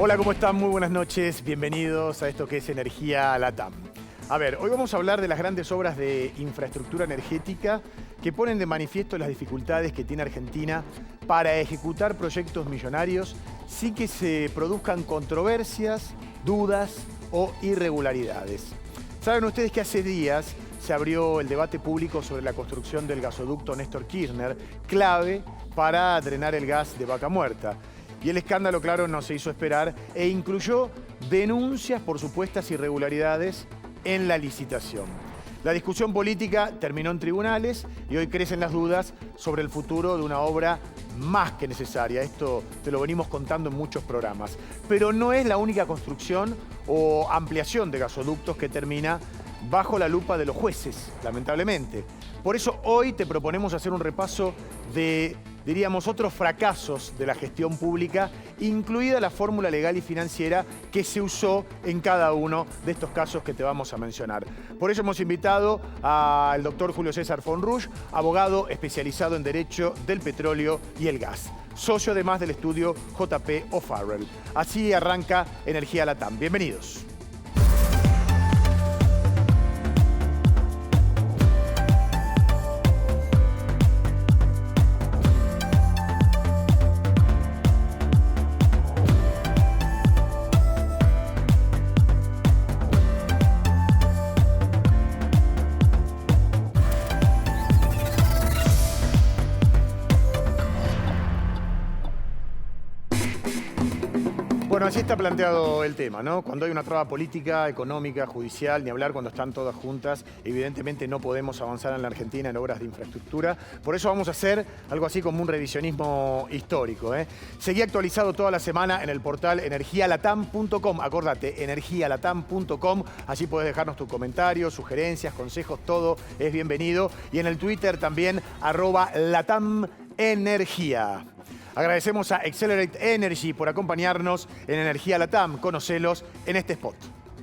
Hola, ¿cómo están? Muy buenas noches. Bienvenidos a esto que es Energía Latam. A ver, hoy vamos a hablar de las grandes obras de infraestructura energética que ponen de manifiesto las dificultades que tiene Argentina para ejecutar proyectos millonarios sin que se produzcan controversias, dudas o irregularidades. Saben ustedes que hace días se abrió el debate público sobre la construcción del gasoducto Néstor Kirchner, clave para drenar el gas de Vaca Muerta. Y el escándalo, claro, no se hizo esperar e incluyó denuncias por supuestas irregularidades en la licitación. La discusión política terminó en tribunales y hoy crecen las dudas sobre el futuro de una obra más que necesaria. Esto te lo venimos contando en muchos programas. Pero no es la única construcción o ampliación de gasoductos que termina bajo la lupa de los jueces, lamentablemente. Por eso hoy te proponemos hacer un repaso de, diríamos, otros fracasos de la gestión pública, incluida la fórmula legal y financiera que se usó en cada uno de estos casos que te vamos a mencionar. Por eso hemos invitado al doctor Julio César Fonrush, abogado especializado en Derecho del Petróleo y el Gas, socio además del estudio JP O'Farrell. Así arranca Energía Latam. Bienvenidos. Bueno, así está planteado el tema, ¿no? Cuando hay una traba política, económica, judicial, ni hablar cuando están todas juntas, evidentemente no podemos avanzar en la Argentina en obras de infraestructura. Por eso vamos a hacer algo así como un revisionismo histórico, ¿eh? Seguí actualizado toda la semana en el portal energialatam.com. Acordate, energialatam.com. Allí puedes dejarnos tus comentarios, sugerencias, consejos, todo es bienvenido. Y en el Twitter también, @LatamEnergía. Agradecemos a Accelerate Energy por acompañarnos en Energía Latam. Conocelos en este spot.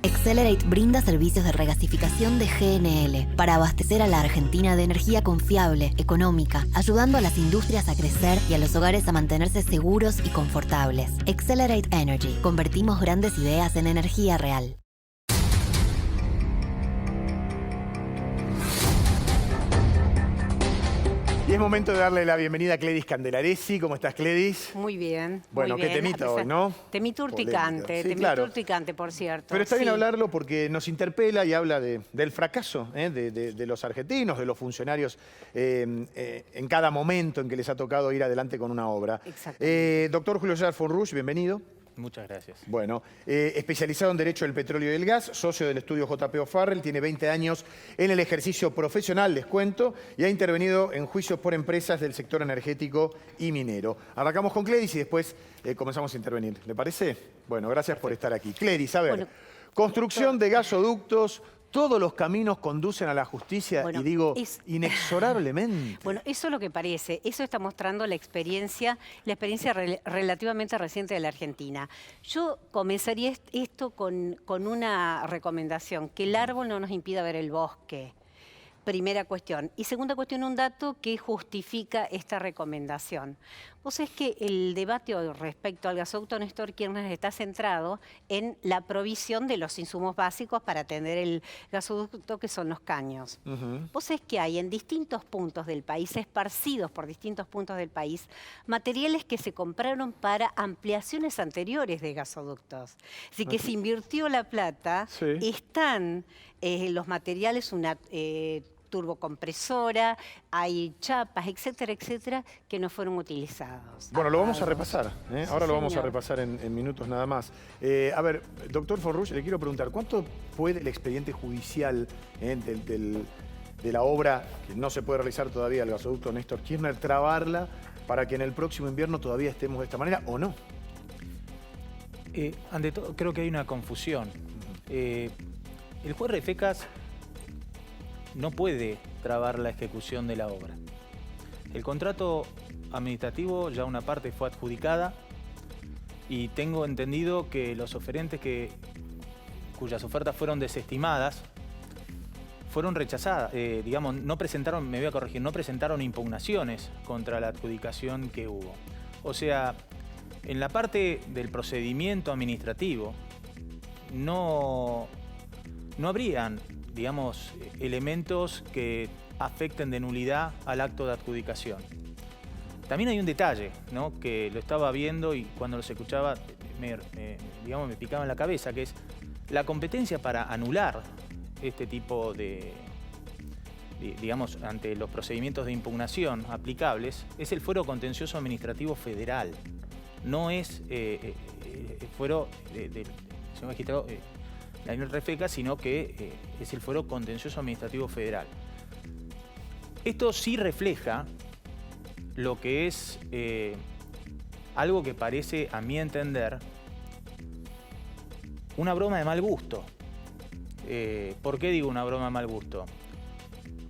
Accelerate brinda servicios de regasificación de GNL para abastecer a la Argentina de energía confiable, económica, ayudando a las industrias a crecer y a los hogares a mantenerse seguros y confortables. Accelerate Energy. Convertimos grandes ideas en energía real. Y es momento de darle la bienvenida a Cledis Candelaresi. ¿Cómo estás, Cledis? Muy bien. Bueno, muy qué bien. temita hoy, ¿no? Temita urticante, Sí, temita claro. urticante, por cierto. Pero está bien Sí. hablarlo porque nos interpela y habla del fracaso de los argentinos, de los funcionarios en cada momento en que les ha tocado ir adelante con una obra. Exactamente. Doctor Julio César Fonrush, bienvenido. Muchas gracias. Bueno, especializado en Derecho del Petróleo y el Gas, socio del estudio JP O'Farrell, tiene 20 años en el ejercicio profesional, les cuento, y ha intervenido en juicios por empresas del sector energético y minero. Arrancamos con Cledis y después comenzamos a intervenir. ¿Le parece? Bueno, gracias por estar aquí. Cledis, a ver, Bueno, construcción de gasoductos, todos los caminos conducen a la justicia, Bueno, y digo, inexorablemente. Bueno, eso es lo que parece. Eso está mostrando la experiencia relativamente reciente de la Argentina. Yo comenzaría esto con una recomendación, que el árbol no nos impida ver el bosque. Primera cuestión. Y segunda cuestión, un dato que justifica esta recomendación. Vos sabés que el debate hoy respecto al gasoducto Néstor Kirchner está centrado en la provisión de los insumos básicos para atender el gasoducto, que son los caños. Vos sabés que hay en distintos puntos del país, esparcidos por distintos puntos del país, materiales que se compraron para ampliaciones anteriores de gasoductos. Así que se invirtió la plata, Sí. están los materiales, una turbocompresora, hay chapas, etcétera, etcétera, que no fueron utilizados. Bueno, lo vamos a repasar, ¿eh? Sí, Ahora lo vamos a señor. repasar en minutos nada más. A ver, doctor Fonrush, le quiero preguntar, ¿cuánto puede el expediente judicial de la obra, que no se puede realizar todavía, el gasoducto Néstor Kirchner, trabarla para que en el próximo invierno todavía estemos de esta manera o no? Ante todo, creo que hay una confusión. El juez Refecas no puede trabar la ejecución de la obra. El contrato administrativo, ya una parte fue adjudicada y tengo entendido que los oferentes cuyas ofertas fueron desestimadas, fueron rechazadas, digamos, no presentaron, me voy a corregir, no presentaron impugnaciones contra la adjudicación que hubo. O sea, En la parte del procedimiento administrativo no habrían, digamos, elementos que afecten de nulidad al acto de adjudicación. También hay un detalle, ¿no?, que lo estaba viendo y cuando los escuchaba me picaba en la cabeza, que es la competencia para anular este tipo digamos, ante los procedimientos de impugnación aplicables, es el Fuero Contencioso Administrativo Federal. No es el fuero del señor magistrado Daniel Refeca, sino que es el Fuero Contencioso Administrativo Federal. Esto sí refleja lo que es algo que parece, a mi entender, una broma de mal gusto. ¿Por qué digo una broma de mal gusto?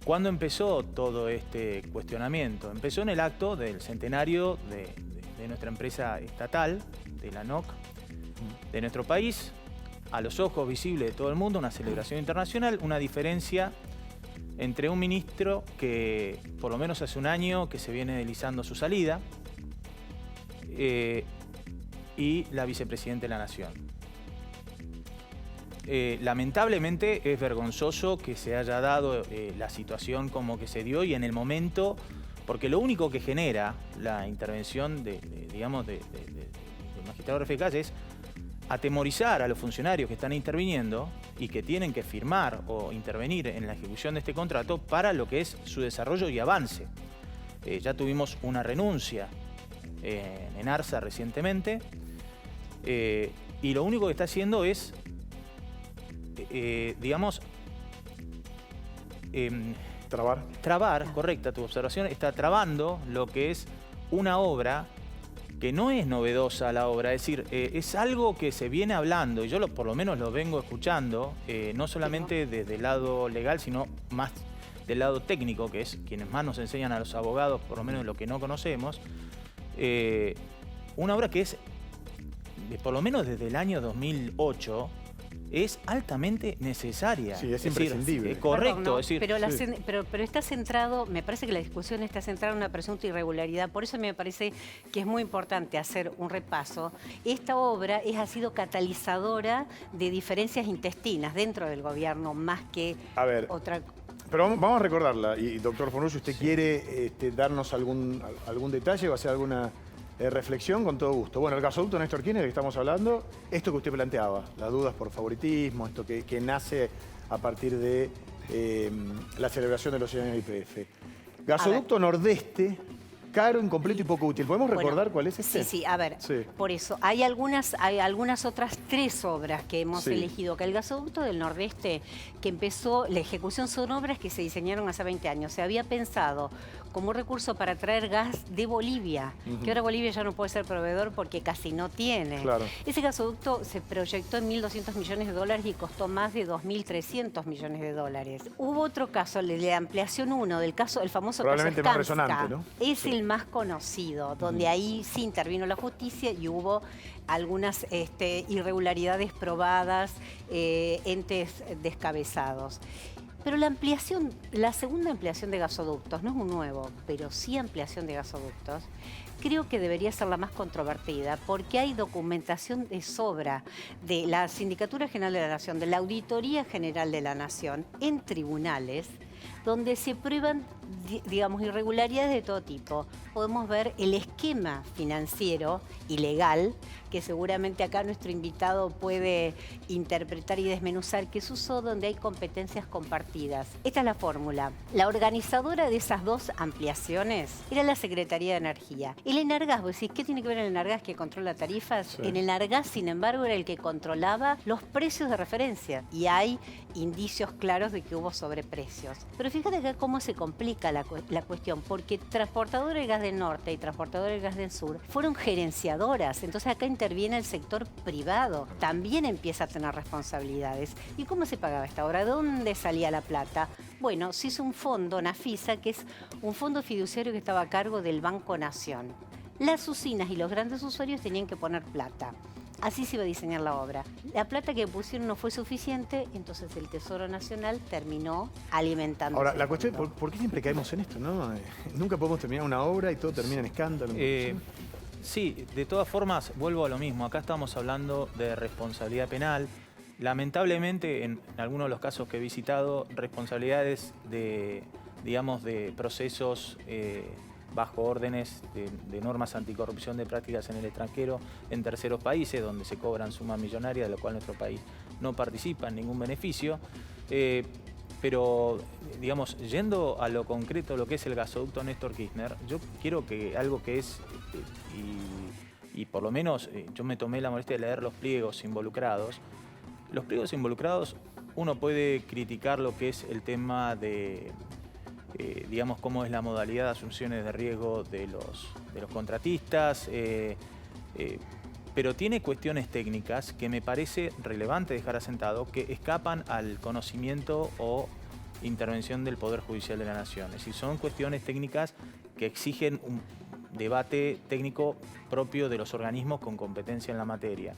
¿Cuándo empezó todo este cuestionamiento? Empezó en el acto del centenario de nuestra empresa estatal, de la ANOC, de nuestro país, a los ojos visibles de todo el mundo, una celebración internacional, una diferencia entre un ministro que por lo menos hace un año que se viene deslizando su salida y la vicepresidenta de la Nación. Lamentablemente es vergonzoso que se haya dado la situación como que se dio y en el momento, porque lo único que genera la intervención del magistrado Refecas es atemorizar a los funcionarios que están interviniendo y que tienen que firmar o intervenir en la ejecución de este contrato para lo que es su desarrollo y avance. Ya tuvimos una renuncia en ARSA recientemente y lo único que está haciendo es trabar, correcta tu observación, está trabando lo que es una obra que no es novedosa la obra, es decir, es algo que se viene hablando y yo por lo menos lo vengo escuchando, no solamente desde el lado legal, sino más del lado técnico, que es quienes más nos enseñan a los abogados, por lo menos lo que no conocemos, una obra que es, por lo menos desde el año 2008, es altamente necesaria. Sí, es imprescindible. Decir, correcto. Perdón, no, es decir, pero está centrado, me parece que la discusión está centrada en una presunta irregularidad. Por eso me parece que es muy importante hacer un repaso. Esta obra ha sido catalizadora de diferencias intestinas dentro del gobierno, más que otra cosa. Pero vamos a recordarla. Y doctor Fornucci, ¿usted quiere darnos algún detalle o hacer alguna reflexión? Con todo gusto. Bueno, el gasoducto Néstor Kirchner del que estamos hablando, esto que usted planteaba, las dudas por favoritismo, esto que nace a partir de la celebración de los 100 años de YPF. Gasoducto Nordeste, caro, incompleto y poco útil. ¿Podemos recordar cuál es este? Sí, a ver, por eso. Hay algunas otras 3 obras que hemos elegido. Que el gasoducto del Nordeste, que empezó, la ejecución son obras que se diseñaron hace 20 años. Se había pensado como recurso para traer gas de Bolivia, que ahora Bolivia ya no puede ser proveedor porque casi no tiene. Claro. Ese gasoducto se proyectó en $1.200 millones y costó más de $2.300 millones. Hubo otro caso, el de la ampliación 1, el famoso probablemente caso más resonante, ¿no? Es el más conocido, donde ahí sí intervino la justicia y hubo algunas irregularidades probadas, entes descabezados. Pero la segunda ampliación de gasoductos, no es un nuevo, pero sí ampliación de gasoductos, creo que debería ser la más controvertida porque hay documentación de sobra de la Sindicatura General de la Nación, de la Auditoría General de la Nación, en tribunales, donde se prueban, digamos, irregularidades de todo tipo. Podemos ver el esquema financiero y legal, que seguramente acá nuestro invitado puede interpretar y desmenuzar, que se usó donde hay competencias compartidas. Esta es la fórmula. La organizadora de esas 2 ampliaciones era la Secretaría de Energía. El Enargas, vos decís, ¿qué tiene que ver el Enargas que controla tarifas? Sí. En el Enargas, sin embargo, era el que controlaba los precios de referencia. Y hay indicios claros de que hubo sobreprecios. Pero fíjate acá cómo se complica la cuestión, porque Transportadora del Gas del Norte y Transportadora del Gas del Sur fueron gerenciadoras. Entonces acá interviene el sector privado. También empieza a tener responsabilidades. ¿Y cómo se pagaba esta obra? ¿De dónde salía la plata? Bueno, se hizo un fondo, Nafisa, que es un fondo fiduciario que estaba a cargo del Banco Nación. Las usinas y los grandes usuarios tenían que poner plata. Así se iba a diseñar la obra. La plata que pusieron no fue suficiente, entonces el Tesoro Nacional terminó alimentando. Ahora, la cuestión es, ¿por qué siempre caemos en esto, no? Nunca podemos terminar una obra y todo termina en escándalo. Sí, de todas formas, vuelvo a lo mismo. Acá estamos hablando de responsabilidad penal. Lamentablemente, en algunos de los casos que he visitado, responsabilidades de, digamos, de procesos bajo órdenes de normas anticorrupción de prácticas en el extranjero, en terceros países, donde se cobran sumas millonarias, de lo cual nuestro país no participa en ningún beneficio. Pero, digamos, yendo a lo concreto, lo que es el gasoducto Néstor Kirchner, yo quiero que algo que es, y por lo menos yo me tomé la molestia de leer los pliegos involucrados. Los pliegos involucrados, uno puede criticar lo que es el tema de, digamos, cómo es la modalidad de asunciones de riesgo de los contratistas, pero tiene cuestiones técnicas que me parece relevante dejar asentado, que escapan al conocimiento o intervención del Poder Judicial de la Nación. Es decir, son cuestiones técnicas que exigen un debate técnico propio de los organismos con competencia en la materia.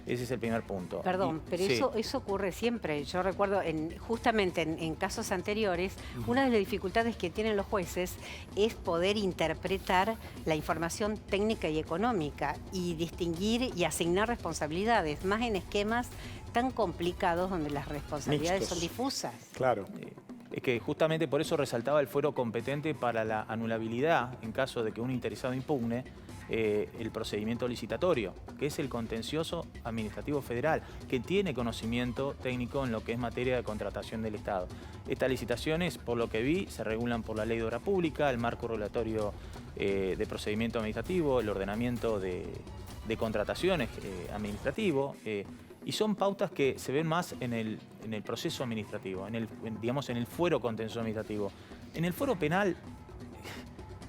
Ese es el primer punto. Perdón, pero sí. eso ocurre siempre. Yo recuerdo, justamente en casos anteriores, una de las dificultades que tienen los jueces es poder interpretar la información técnica y económica y distinguir y asignar responsabilidades, más en esquemas tan complicados donde las responsabilidades son difusas. Claro. Es que justamente por eso resaltaba el fuero competente para la anulabilidad en caso de que un interesado impugne el procedimiento licitatorio, que es el contencioso administrativo federal, que tiene conocimiento técnico en lo que es materia de contratación del Estado. Estas licitaciones, por lo que vi, se regulan por la Ley de Obra Pública, el marco regulatorio de procedimiento administrativo, el ordenamiento de contrataciones administrativo, y son pautas que se ven más en el proceso administrativo, digamos, en el fuero contencioso administrativo. En el fuero penal,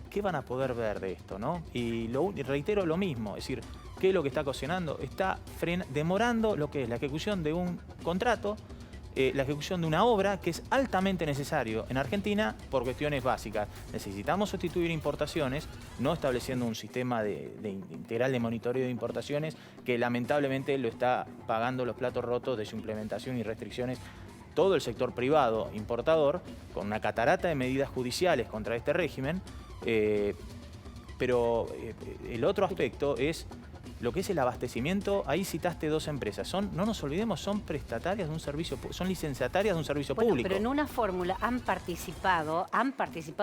¿qué van a poder ver de esto, no? Y reitero lo mismo, es decir, ¿qué es lo que está ocasionando? Está demorando lo que es la ejecución de un contrato, la ejecución de una obra que es altamente necesario en Argentina por cuestiones básicas. Necesitamos sustituir importaciones, no estableciendo un sistema integral de monitoreo de importaciones que lamentablemente lo está pagando los platos rotos de su implementación y restricciones todo el sector privado importador, con una catarata de medidas judiciales contra este régimen. Pero el otro aspecto es lo que es el abastecimiento. Ahí citaste dos empresas. No nos olvidemos, son prestatarias de un servicio, son licenciatarias de un servicio público. Pero en una fórmula han participado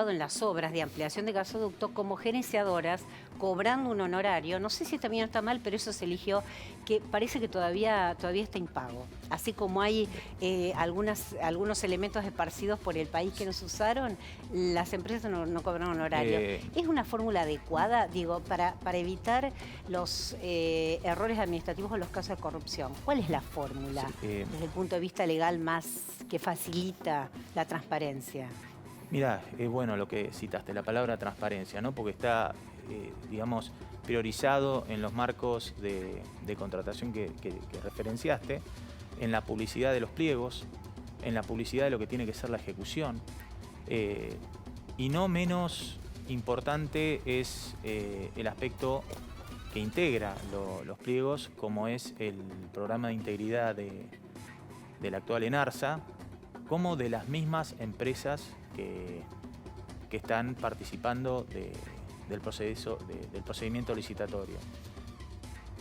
en las obras de ampliación de gasoducto como gerenciadoras, cobrando un honorario. No sé si también está mal, pero eso se eligió, que parece que todavía está impago. Así como hay algunos elementos esparcidos por el país que no se usaron, las empresas no cobran honorario. ¿Es una fórmula adecuada, digo, para evitar los errores administrativos o los casos de corrupción? ¿Cuál es la fórmula desde el punto de vista legal más que facilita la transparencia? Mirá, es bueno lo que citaste, la palabra transparencia, ¿no? Porque está, digamos, priorizado en los marcos de contratación que referenciaste, en la publicidad de los pliegos, en la publicidad de lo que tiene que ser la ejecución. Y no menos importante es el aspecto que integra los pliegos, como es el programa de integridad del actual ENARSA, como de las mismas empresas que están participando del procedimiento licitatorio.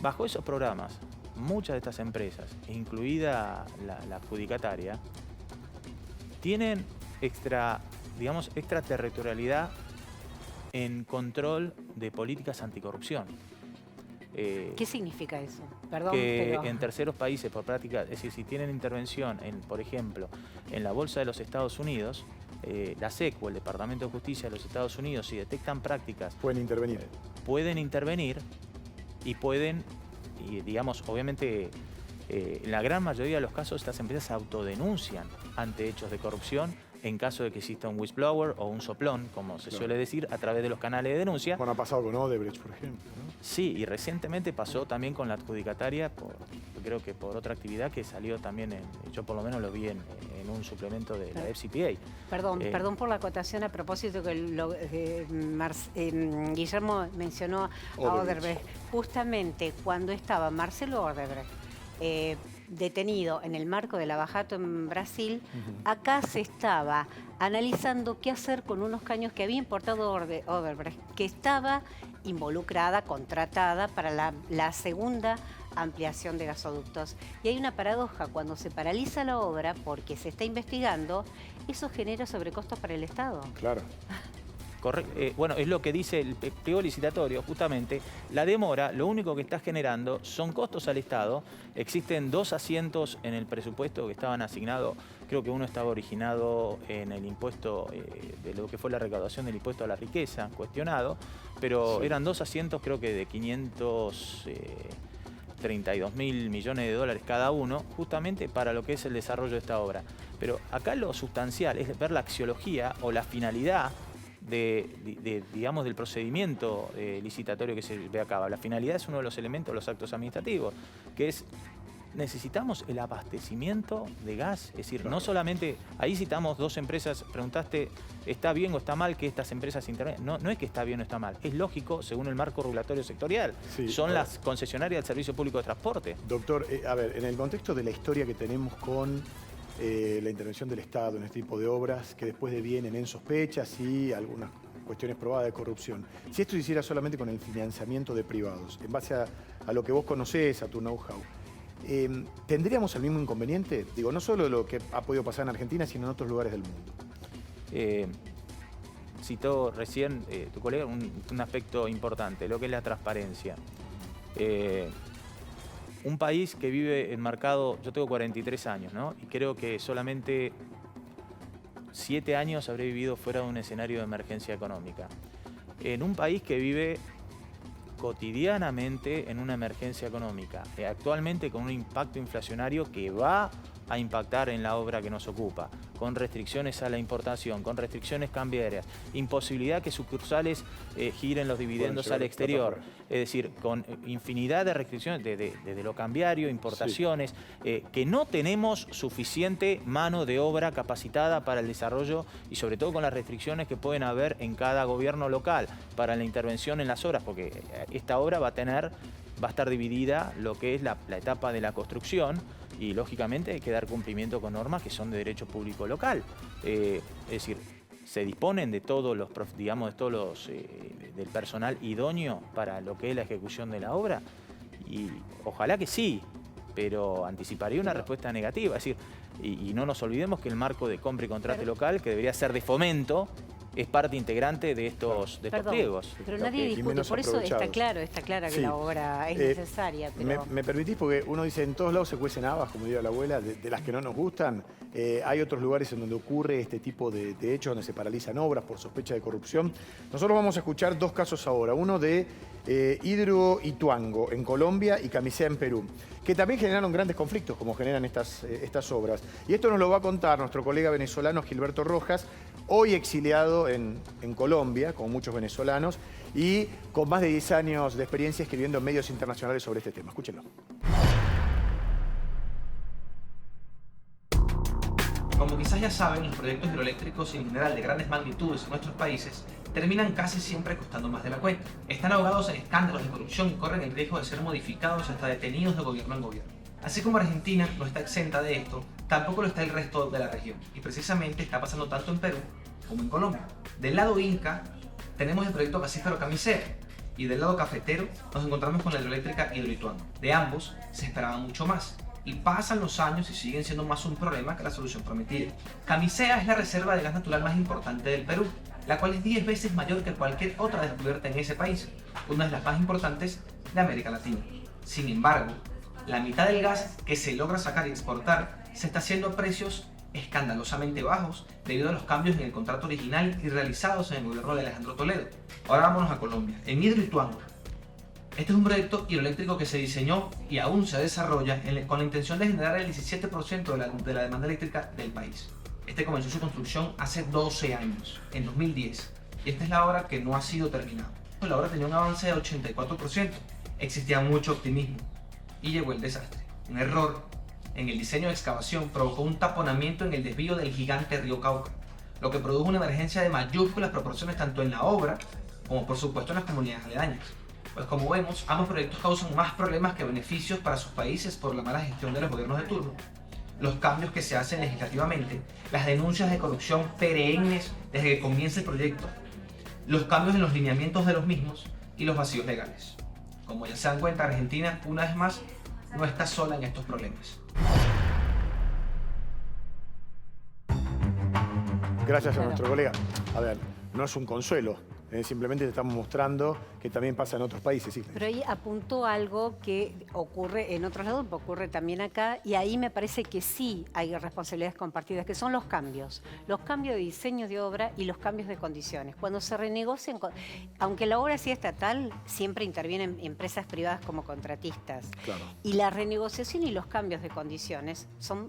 Bajo esos programas, muchas de estas empresas, incluida la adjudicataria, tienen extraterritorialidad en control de políticas anticorrupción. ¿Qué significa eso? Perdón, pero en terceros países, por práctica, es decir, si tienen intervención, por ejemplo, en la Bolsa de los Estados Unidos, la SEC o el Departamento de Justicia de los Estados Unidos, si detectan prácticas... Pueden intervenir. Pueden intervenir y digamos, obviamente, en la gran mayoría de los casos, estas empresas se autodenuncian ante hechos de corrupción en caso de que exista un whistleblower o un soplón, como se suele decir, a través de los canales de denuncia. Bueno, ha pasado con Odebrecht, por ejemplo, ¿no? Sí, y recientemente pasó también con la adjudicataria, creo que por otra actividad que salió también, yo por lo menos lo vi en un suplemento de la FCPA. Perdón por la acotación a propósito que Guillermo mencionó a Odebrecht. Justamente cuando estaba Marcelo Odebrecht detenido en el marco de Lava-Jato en Brasil, acá se estaba analizando qué hacer con unos caños que había importado Odebrecht, que estaba involucrada, contratada para la segunda ampliación de gasoductos. Y hay una paradoja, cuando se paraliza la obra porque se está investigando, eso genera sobrecostos para el Estado. Claro. Bueno, es lo que dice el pliego licitatorio, justamente. La demora, lo único que está generando son costos al Estado. Existen 2 asientos en el presupuesto que estaban asignados. Creo que uno estaba originado en el impuesto, de lo que fue la recaudación del impuesto a la riqueza, cuestionado. Pero eran 2 asientos, creo que de 532.000 millones de dólares cada uno, justamente para lo que es el desarrollo de esta obra. Pero acá lo sustancial es ver la axiología o la finalidad digamos, del procedimiento licitatorio que se ve a cabo. La finalidad es uno de los elementos de los actos administrativos, que es, necesitamos el abastecimiento de gas. Es decir, no solamente, ahí citamos 2 empresas, preguntaste, ¿está bien o está mal que estas empresas intervengan? No es que está bien o está mal, es lógico según el marco regulatorio sectorial. Sí, son las concesionarias del Servicio Público de Transporte. Doctor, a ver, en el contexto de la historia que tenemos con la intervención del Estado en este tipo de obras, que después devienen en sospechas y algunas cuestiones probadas de corrupción. Si esto se hiciera solamente con el financiamiento de privados, en base a lo que vos conocés, a tu know-how, ¿tendríamos el mismo inconveniente? Digo, no solo lo que ha podido pasar en Argentina, sino en otros lugares del mundo. Citó recién tu colega un aspecto importante, lo que es la transparencia. Un país que vive enmarcado, yo tengo 43 años, ¿no? Y creo que solamente 7 años habré vivido fuera de un escenario de emergencia económica. En un país que vive cotidianamente en una emergencia económica, actualmente con un impacto inflacionario que va a impactar en la obra que nos ocupa, con restricciones a la importación, con restricciones cambiarias, imposibilidad que sucursales giren los dividendos al exterior, es decir, con infinidad de restricciones desde lo cambiario, importaciones, que no tenemos suficiente mano de obra capacitada para el desarrollo y sobre todo con las restricciones que pueden haber en cada gobierno local para la intervención en las obras, porque esta obra va a estar dividida lo que es la etapa de la construcción y lógicamente hay que dar cumplimiento con normas que son de derecho público local. Es decir, se disponen de todos los, digamos, de todos los, del personal idóneo para lo que es la ejecución de la obra y ojalá que sí, pero anticiparía una respuesta negativa. Es decir, y no nos olvidemos que el marco de compra y contrato local, que debería ser de fomento, es parte integrante de estos pliegos. Pero nadie discute, por eso está clara que la obra es necesaria. Pero... ¿Me permitís? Porque uno dice, en todos lados se cuecen habas, como diría la abuela, de las que no nos gustan. Hay otros lugares en donde ocurre este tipo de hechos, donde se paralizan obras por sospecha de corrupción. Nosotros vamos a escuchar 2 casos ahora. Uno de Hidroituango, en Colombia, y Camisea, en Perú, que también generaron grandes conflictos, como generan estas obras. Y esto nos lo va a contar nuestro colega venezolano Gilberto Rojas, hoy exiliado en Colombia, como muchos venezolanos, y con más de 10 años de experiencia escribiendo en medios internacionales sobre este tema. Escúchenlo. Como quizás ya saben, los proyectos hidroeléctricos en general de grandes magnitudes en nuestros países terminan casi siempre costando más de la cuenta. Están ahogados en escándalos de corrupción y corren el riesgo de ser modificados hasta detenidos de gobierno en gobierno. Así como Argentina no está exenta de esto, tampoco lo está el resto de la región. Y precisamente está pasando tanto en Perú como en Colombia. Del lado inca tenemos el proyecto gasífero Camisea y del lado cafetero nos encontramos con la hidroeléctrica Hidroituango. De ambos se esperaba mucho más. Y pasan los años y siguen siendo más un problema que la solución prometida. Camisea es la reserva de gas natural más importante del Perú, la cual es 10 veces mayor que cualquier otra descubierta en ese país, una de las más importantes de América Latina. Sin embargo, la mitad del gas que se logra sacar y exportar se está haciendo a precios escandalosamente bajos debido a los cambios en el contrato original y realizados en el gobierno de Alejandro Toledo. Ahora vámonos a Colombia, en Hidroituango. Este es un proyecto hidroeléctrico que se diseñó y aún se desarrolla con la intención de generar el 17% de la demanda eléctrica del país. Este comenzó su construcción hace 12 años, en 2010, y esta es la obra que no ha sido terminada. La obra tenía un avance de 84%, existía mucho optimismo, y llegó el desastre. Un error en el diseño de excavación provocó un taponamiento en el desvío del gigante río Cauca, lo que produjo una emergencia de mayúsculas proporciones tanto en la obra como por supuesto en las comunidades aledañas. Pues como vemos, ambos proyectos causan más problemas que beneficios para sus países por la mala gestión de los gobiernos de turno, los cambios que se hacen legislativamente, las denuncias de corrupción perennes desde que comienza el proyecto, los cambios en los lineamientos de los mismos y los vacíos legales. Como ya se dan cuenta, Argentina, una vez más, no está sola en estos problemas. Gracias a nuestro colega. A ver, no es un consuelo, simplemente te estamos mostrando que también pasa en otros países. Sí. Pero ahí apuntó algo que ocurre en otros lados, ocurre también acá, y ahí me parece que sí hay responsabilidades compartidas, que son los cambios de diseño de obra y los cambios de condiciones. Cuando se renegocian, aunque la obra sea estatal, siempre intervienen empresas privadas como contratistas. Claro. Y la renegociación y los cambios de condiciones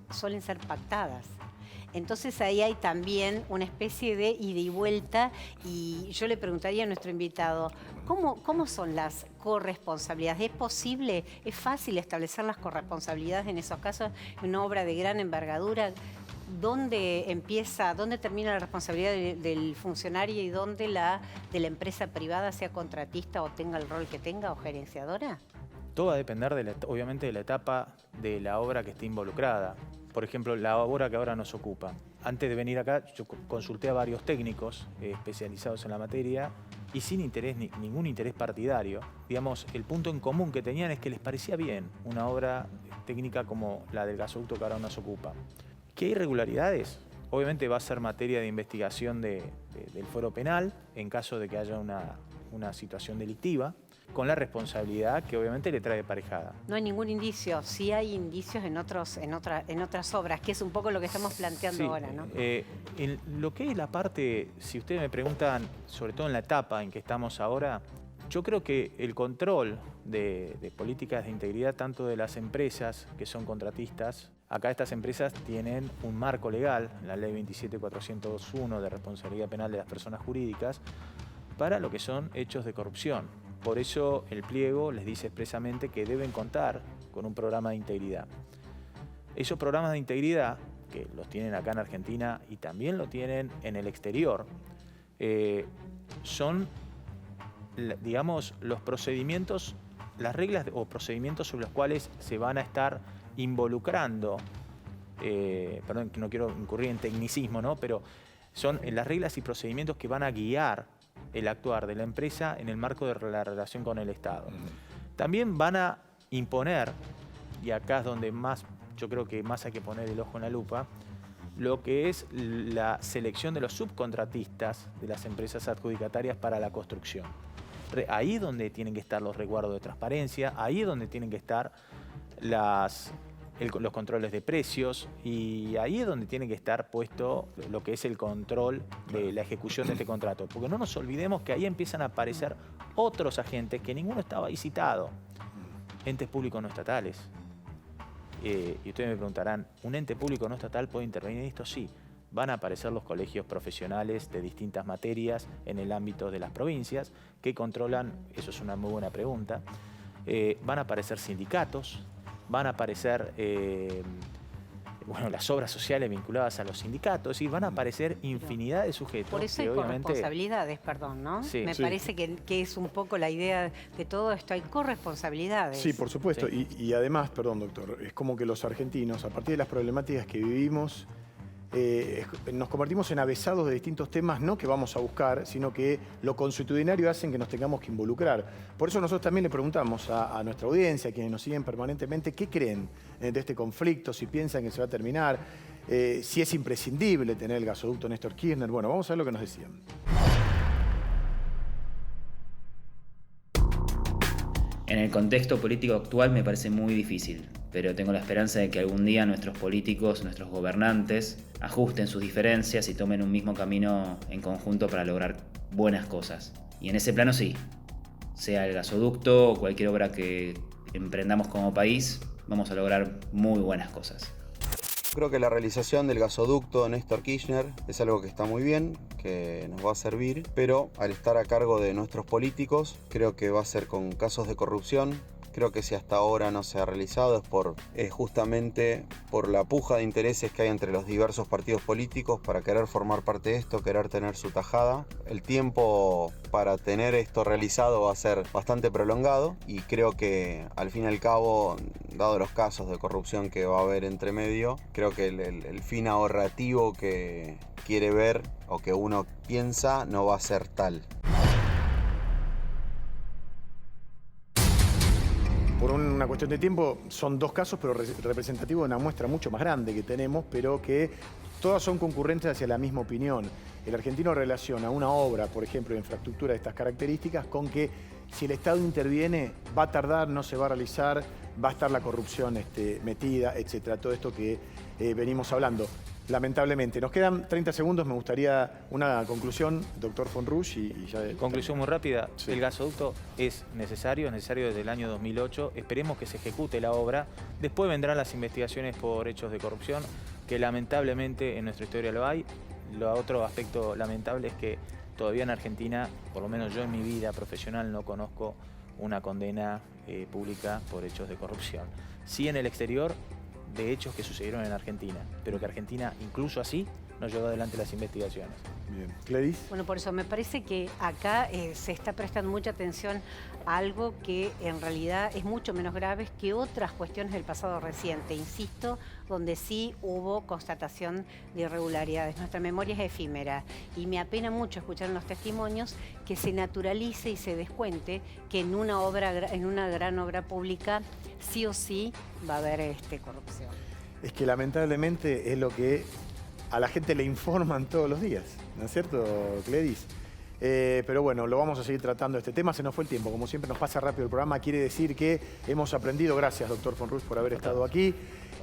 suelen ser pactadas. Entonces ahí hay también una especie de ida y vuelta, y yo le preguntaría a nuestro invitado, ¿cómo son las corresponsabilidades? ¿Es posible, es fácil establecer las corresponsabilidades en esos casos en una obra de gran envergadura? ¿Dónde termina la responsabilidad del funcionario y dónde de la empresa privada, sea contratista o tenga el rol que tenga o gerenciadora? Todo va a depender, obviamente, de la etapa de la obra que esté involucrada. Por ejemplo, la obra que ahora nos ocupa. Antes de venir acá, yo consulté a varios técnicos especializados en la materia y sin ningún interés partidario. Digamos, el punto en común que tenían es que les parecía bien una obra técnica como la del gasoducto que ahora nos ocupa. ¿Qué hay irregularidades? Obviamente va a ser materia de investigación del fuero penal en caso de que haya una situación delictiva, con la responsabilidad que obviamente le trae aparejada. No hay ningún indicio, sí hay indicios en otras obras, que es un poco lo que estamos planteando ahora, ¿no? En lo que es la parte, si ustedes me preguntan, sobre todo en la etapa en que estamos ahora, yo creo que el control de políticas de integridad, tanto de las empresas que son contratistas, acá estas empresas tienen un marco legal, la ley 27401 de responsabilidad penal de las personas jurídicas, para lo que son hechos de corrupción. Por eso el pliego les dice expresamente que deben contar con un programa de integridad. Esos programas de integridad, que los tienen acá en Argentina y también lo tienen en el exterior, son, digamos, los procedimientos, las reglas o procedimientos sobre los cuales se van a estar involucrando, perdón, que no quiero incurrir en tecnicismo, ¿no? Pero son las reglas y procedimientos que van a guiar el actuar de la empresa en el marco de la relación con el Estado. También van a imponer, y acá es donde más, yo creo que más hay que poner el ojo en la lupa, lo que es la selección de los subcontratistas de las empresas adjudicatarias para la construcción. Ahí es donde tienen que estar los resguardos de transparencia, ahí es donde tienen que estar los controles de precios, y ahí es donde tiene que estar puesto lo que es el control de la ejecución de este contrato. Porque no nos olvidemos que ahí empiezan a aparecer otros agentes que ninguno estaba ahí citado. Entes públicos no estatales. Y ustedes me preguntarán, ¿un ente público no estatal puede intervenir en esto? Sí. Van a aparecer los colegios profesionales de distintas materias en el ámbito de las provincias que controlan, eso es una muy buena pregunta, van a aparecer sindicatos, van a aparecer las obras sociales vinculadas a los sindicatos, es decir, van a aparecer infinidad de sujetos. Por eso hay corresponsabilidades, perdón, ¿no? Sí, Me parece que es un poco la idea de todo esto, hay corresponsabilidades. Sí, por supuesto, Sí. Y además, perdón doctor, es como que los argentinos, a partir de las problemáticas que vivimos, nos convertimos en avesados de distintos temas, no que vamos a buscar, sino que lo consuetudinario hacen que nos tengamos que involucrar. Por eso nosotros también le preguntamos a nuestra audiencia, a quienes nos siguen permanentemente, ¿qué creen de este conflicto? Si piensan que se va a terminar, si es imprescindible tener el gasoducto Néstor Kirchner. Bueno, vamos a ver lo que nos decían. En el contexto político actual me parece muy difícil, pero tengo la esperanza de que algún día nuestros políticos, nuestros gobernantes, ajusten sus diferencias y tomen un mismo camino en conjunto para lograr buenas cosas. Y en ese plano sí, sea el gasoducto o cualquier obra que emprendamos como país, vamos a lograr muy buenas cosas. Creo que la realización del gasoducto Néstor Kirchner es algo que está muy bien, que nos va a servir, pero al estar a cargo de nuestros políticos, creo que va a ser con casos de corrupción Creo que si hasta ahora no se ha realizado es justamente por la puja de intereses que hay entre los diversos partidos políticos para querer formar parte de esto, querer tener su tajada. El tiempo para tener esto realizado va a ser bastante prolongado y creo que al fin y al cabo, dado los casos de corrupción que va a haber entre medio, creo que el fin ahorrativo que quiere ver o que uno piensa no va a ser tal. Por una cuestión de tiempo, son 2 casos, pero representativos de una muestra mucho más grande que tenemos, pero que todas son concurrentes hacia la misma opinión. El argentino relaciona una obra, por ejemplo, de infraestructura de estas características, con que si el Estado interviene, va a tardar, no se va a realizar, va a estar la corrupción metida, etcétera. Todo esto que venimos hablando. Lamentablemente. Nos quedan 30 segundos, me gustaría una conclusión, doctor von Rusch. Y ya conclusión muy rápida, sí. El gasoducto es necesario desde el año 2008. Esperemos que se ejecute la obra. Después vendrán las investigaciones por hechos de corrupción, que lamentablemente en nuestra historia lo hay. Otro aspecto lamentable es que todavía en Argentina, por lo menos yo en mi vida profesional, no conozco una condena pública por hechos de corrupción. Sí en el exterior, de hechos que sucedieron en Argentina, pero que Argentina, incluso así, no llevó adelante las investigaciones. Bien. Gladys. Bueno, por eso me parece que acá se está prestando mucha atención a algo que en realidad es mucho menos grave que otras cuestiones del pasado reciente, insisto, donde sí hubo constatación de irregularidades. Nuestra memoria es efímera y me apena mucho escuchar en los testimonios que se naturalice y se descuente que en una gran obra pública sí o sí va a haber corrupción. Es que lamentablemente es lo que a la gente le informan todos los días, ¿no es cierto, Gladys? Pero bueno, lo vamos a seguir tratando este tema. Se nos fue el tiempo, como siempre nos pasa rápido el programa. Quiere decir que hemos aprendido. Gracias, doctor von Rusch, por haber estado aquí.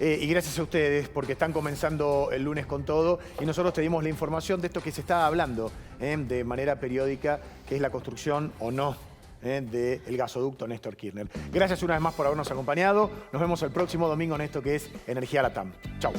Y gracias a ustedes, porque están comenzando el lunes con todo. Y nosotros te dimos la información de esto que se está hablando de manera periódica, que es la construcción o no del gasoducto Néstor Kirchner. Gracias una vez más por habernos acompañado. Nos vemos el próximo domingo en esto que es Energía Latam. Chau.